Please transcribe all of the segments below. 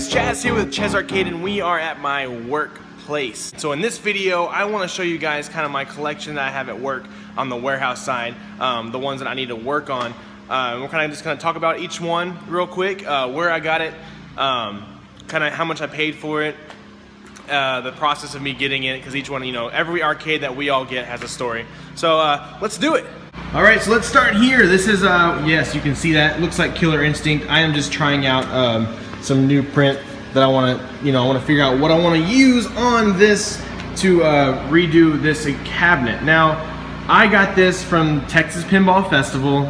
guys, Chaz here with Chaz Arcade, and we are at my workplace. So in this video, I want to show you guys kind of my collection that I have at work on the warehouse side, the ones that I need to work on. We're kind of just going to talk about each one real quick, where I got it, kind of how much I paid for it, the process of me getting it, because each one, you know, every arcade that we all get has a story. So let's do it. All right, so let's start here. This is, yes, you can see that. It looks like Killer Instinct. I am just trying out some new print that I want to, I want to figure out what I want to use on this to redo this cabinet. Now, I got this from Texas Pinball Festival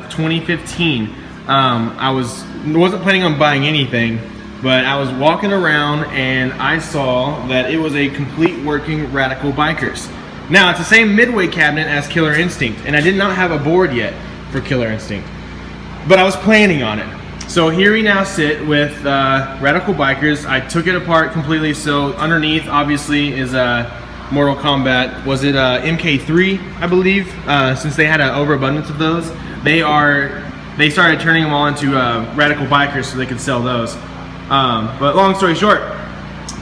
2015. I wasn't planning on buying anything, but I was walking around and I saw that it was a complete working Radical Bikers. Now, it's the same Midway cabinet as Killer Instinct, and I did not have a board yet for Killer Instinct, but I was planning on it. So here we now sit with Radical Bikers. I took it apart completely, so underneath obviously is Mortal Kombat. Was it MK3, I believe, since they had an overabundance of those. They started turning them all into Radical Bikers so they could sell those. But long story short,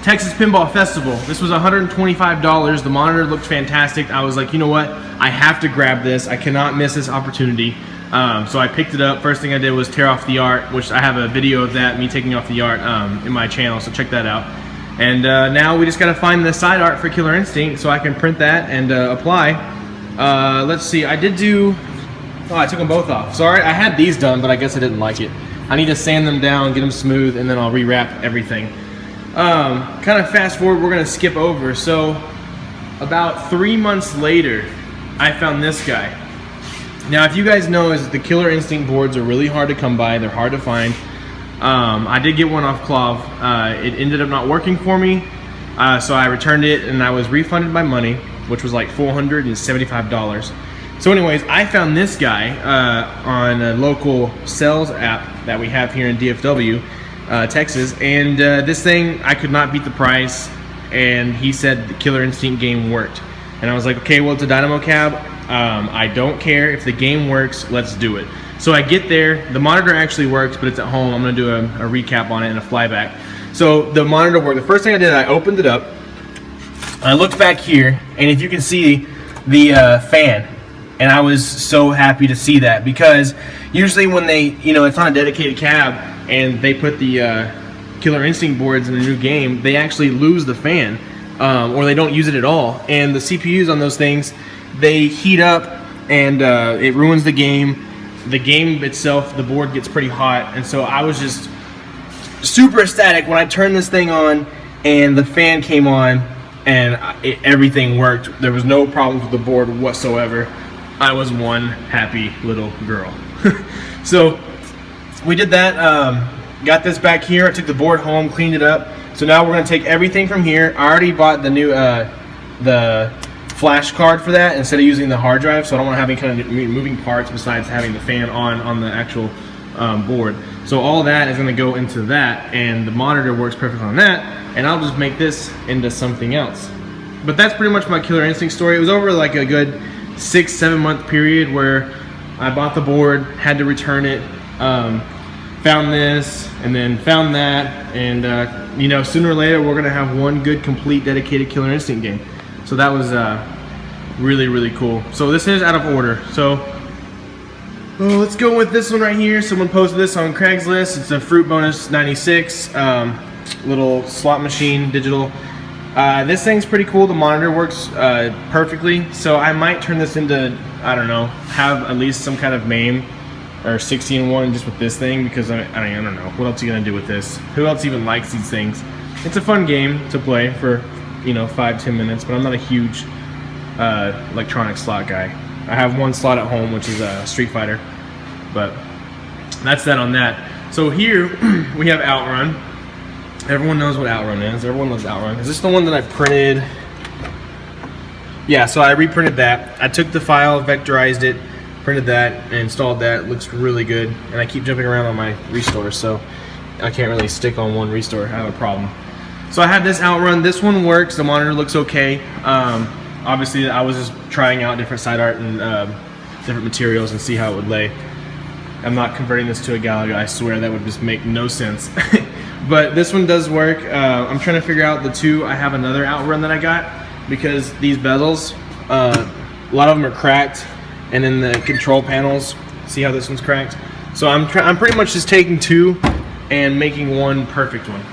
Texas Pinball Festival. This was $125. The monitor looked fantastic. I was like, you know what? I have to grab this. I cannot miss this opportunity. So I picked it up. First thing I did was tear off the art, which I have a video of that, me taking off the art in my channel, so check that out. And now we just gotta find the side art for Killer Instinct so I can print that and apply. Let's see, I did do, oh, I took them both off. Sorry, I had these done, but I guess I didn't like it. I need to sand them down, get them smooth, and then I'll rewrap everything. Kind of fast forward, we're gonna skip over. So about 3 months later, I found this guy. Now, if you guys know, is the Killer Instinct boards are really hard to come by. They're hard to find. I did get one off Clov. It ended up not working for me, so I returned it and I was refunded my money, which was like $475. So anyways, I found this guy on a local sales app that we have here in DFW, Texas, and this thing, I could not beat the price, and he said the Killer Instinct game worked. And I was like, okay, well, it's a Dynamo cab. I don't care if the game works, let's do it. So I get there, the monitor actually works, but it's at home. I'm gonna do a recap on it and a flyback. So the monitor worked. The first thing I did, I opened it up, I looked back here, and if you can see the fan, and I was so happy to see that, because usually when they, it's on a dedicated cab and they put the Killer Instinct boards in a new game, they actually lose the fan, or they don't use it at all. And the CPUs on those things, they heat up and it ruins the game. The game itself, the board gets pretty hot, and so I was just super ecstatic when I turned this thing on and the fan came on and everything worked. There was no problems with the board whatsoever. I was one happy little girl. So we did that, got this back here. I took the board home, cleaned it up. So now we're gonna take everything from here. I already bought the new the flash card for that instead of using the hard drive, so I don't want to have any kind of moving parts besides having the fan on the actual board. So all that is going to go into that, and the monitor works perfect on that, and I'll just make this into something else. But that's pretty much my Killer Instinct story. It was over like a good 6-7 month period where I bought the board, had to return it, found this, and then found that, and sooner or later we're going to have one good, complete, dedicated Killer Instinct game. So that was really, really cool. So this is out of order. So let's go with this one right here. Someone posted this on Craigslist. It's a Fruit Bonus 96 little slot machine, digital. This thing's pretty cool. The monitor works perfectly. So I might turn this into, I don't know, have at least some kind of MAME or 16-1 just with this thing, because I don't know. What else are you gonna do with this? Who else even likes these things? It's a fun game to play for 5-10 minutes, but I'm not a huge electronic slot guy. I have one slot at home, which is Street Fighter, but that's that on that. So here we have Outrun. Everyone knows what Outrun is. Everyone loves Outrun. Is this the one that I printed? Yeah, so I reprinted that. I took the file, vectorized it, printed that, and installed that. It looks really good, and I keep jumping around on my restore, so I can't really stick on one restore. I have a problem. So I have this Outrun. This one works. The monitor looks okay. Obviously, I was just trying out different side art and different materials and see how it would lay. I'm not converting this to a Galaga. I swear that would just make no sense. But this one does work. I'm trying to figure out the two. I have another Outrun that I got because these bezels, a lot of them are cracked, and then the control panels. See how this one's cracked? So I'm pretty much just taking two and making one perfect one.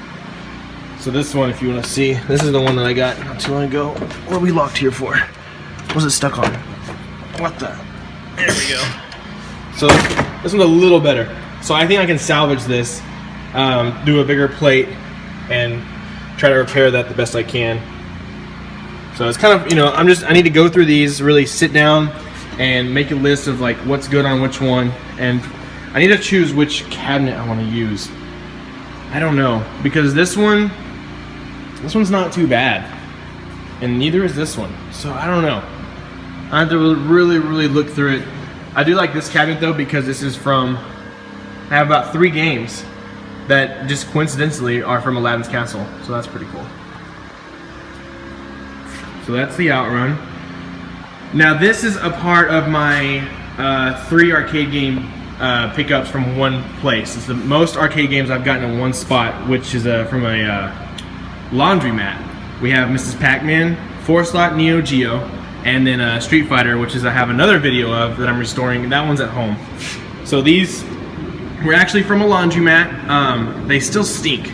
So this one, if you want to see, this is the one that I got not too long ago. What are we locked here for? What was it stuck on? What the? There we go. So this one's a little better. So I think I can salvage this, do a bigger plate, and try to repair that the best I can. So it's kind of, you know, I need to go through these, really sit down and make a list of like what's good on which one, and I need to choose which cabinet I want to use. I don't know, because this one's not too bad, and neither is this one. So I don't know. I have to really look through it. I do like this cabinet though, because this is from, I have about 3 games that just coincidentally are from Aladdin's Castle, so that's pretty cool. So that's the Outrun. Now this is a part of my 3 arcade game pickups from one place. It's the most arcade games I've gotten in one spot, which is from a laundromat. We have Mrs. Pac-Man, 4-slot Neo Geo, and then Street Fighter, which is I have another video of that I'm restoring, and that one's at home. So these were actually from a laundromat. They still stink.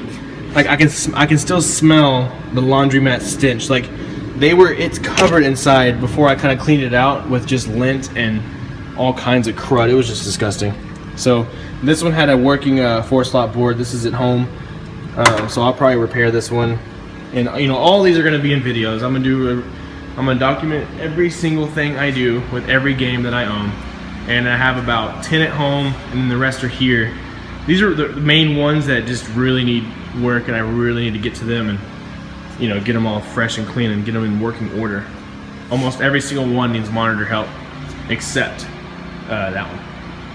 Like I can still smell the laundromat stench. Like it's covered inside before I kind of cleaned it out with just lint and all kinds of crud. It was just disgusting. So this one had a working 4-slot board. This is at home, so I'll probably repair this one. And you know, all these are going to be in videos. I'm gonna document every single thing I do with every game that I own. And I have about 10 at home, and then the rest are here. These are the main ones that just really need work, and I really need to get to them and, you know, get them all fresh and clean and get them in working order. Almost every single one needs monitor help, except that one,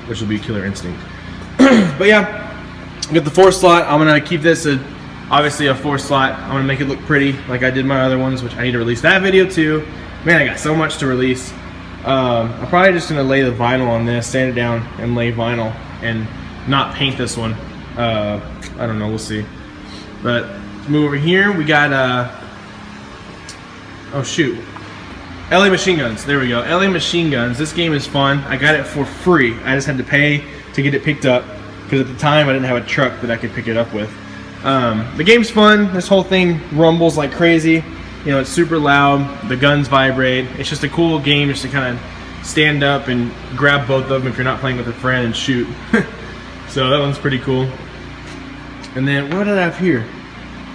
which will be Killer Instinct. But yeah, get the 4-slot. I'm gonna keep this obviously a 4-slot. I'm gonna make it look pretty like I did my other ones, which I need to release that video too. Man, I got so much to release. I'm probably just gonna lay the vinyl on this, sand it down, and lay vinyl, and not paint this one. I don't know, we'll see. But let's move over here. We got oh shoot, LA Machine Guns. There we go. LA Machine Guns. This game is fun. I got it for free. I just had to pay to get it picked up because at the time I didn't have a truck that I could pick it up with. The game's fun. This whole thing rumbles like crazy. You know, it's super loud. The guns vibrate. It's just a cool game just to kind of stand up and grab both of them if you're not playing with a friend and shoot. So that one's pretty cool. And then what did I have here?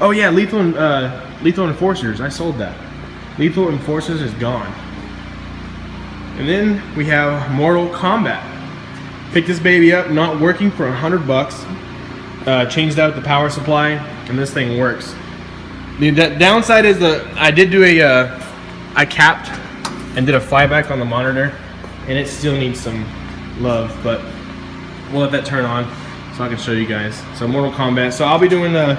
Oh yeah, Lethal Enforcers. I sold that. Lethal Enforcers is gone. And then we have Mortal Kombat. Picked this baby up, not working, for $100. Changed out the power supply, and this thing works. The downside is I did do I capped and did a flyback on the monitor, and it still needs some love, but we'll let that turn on so I can show you guys. So Mortal Kombat. So I'll be doing the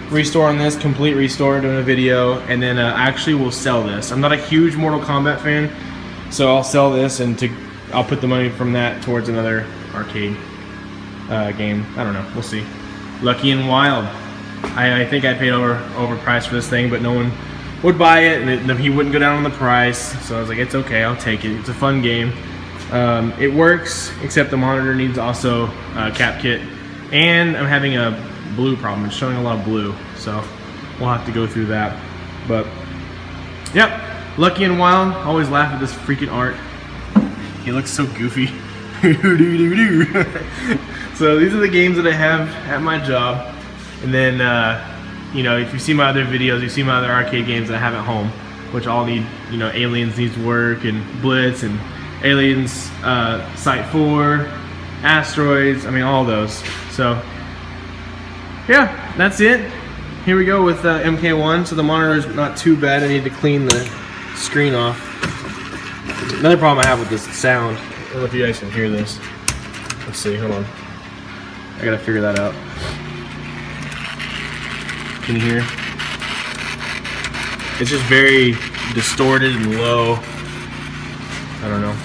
restore on this, complete restore, doing a video, and then actually we'll sell this. I'm not a huge Mortal Kombat fan, so I'll sell this and I'll put the money from that towards another arcade game. I don't know, we'll see. Lucky and Wild. I think I paid overpriced for this thing, but no one would buy it, and he wouldn't go down on the price. So I was like, it's okay, I'll take it. It's a fun game. It works, except the monitor needs also a cap kit, and I'm having a blue problem. It's showing a lot of blue, so we'll have to go through that. But yep, Lucky and Wild. Always laugh at this freaking art. He looks so goofy. So these are the games that I have at my job. And then, you know, if you see my other videos, you see my other arcade games that I have at home, which all need, you know, Aliens Needs Work, and Blitz, and Aliens Site 4, Asteroids, I mean, all those. So, yeah, that's it. Here we go with MK1. So the monitor's not too bad. I need to clean the screen off. Another problem I have with this sound, I don't know if you guys can hear this. Let's see, hold on. I gotta figure that out. Can you hear? It's just very distorted and low. I don't know.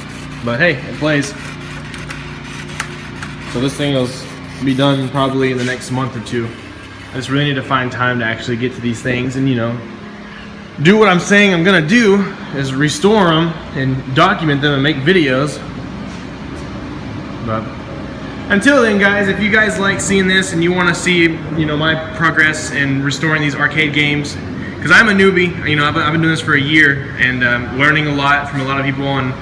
But hey, it plays. So this thing will be done probably in the next month or two. I just really need to find time to actually get to these things and, you know, do what I'm saying I'm gonna do, is restore them and document them and make videos. But until then, guys, if you guys like seeing this and you want to see, you know, my progress in restoring these arcade games, because I'm a newbie, you know, I've been doing this for a year and learning a lot from a lot of people on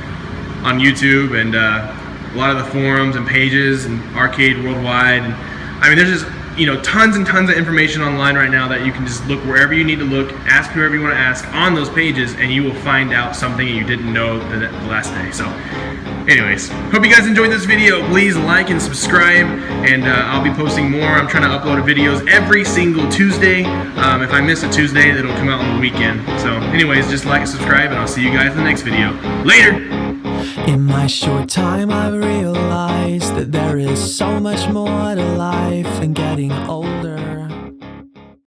YouTube and a lot of the forums and pages and Arcade Worldwide. And I mean, there's just, you know, tons and tons of information online right now that you can just look wherever you need to look, ask whoever you want to ask on those pages, and you will find out something you didn't know the last day. So anyways, hope you guys enjoyed this video. Please like and subscribe, and I'll be posting more. I'm trying to upload videos every single Tuesday. If I miss a Tuesday, it'll come out on the weekend. So anyways, just like and subscribe, and I'll see you guys in the next video. Later! In my short time I've realized that there is so much more to life than getting old.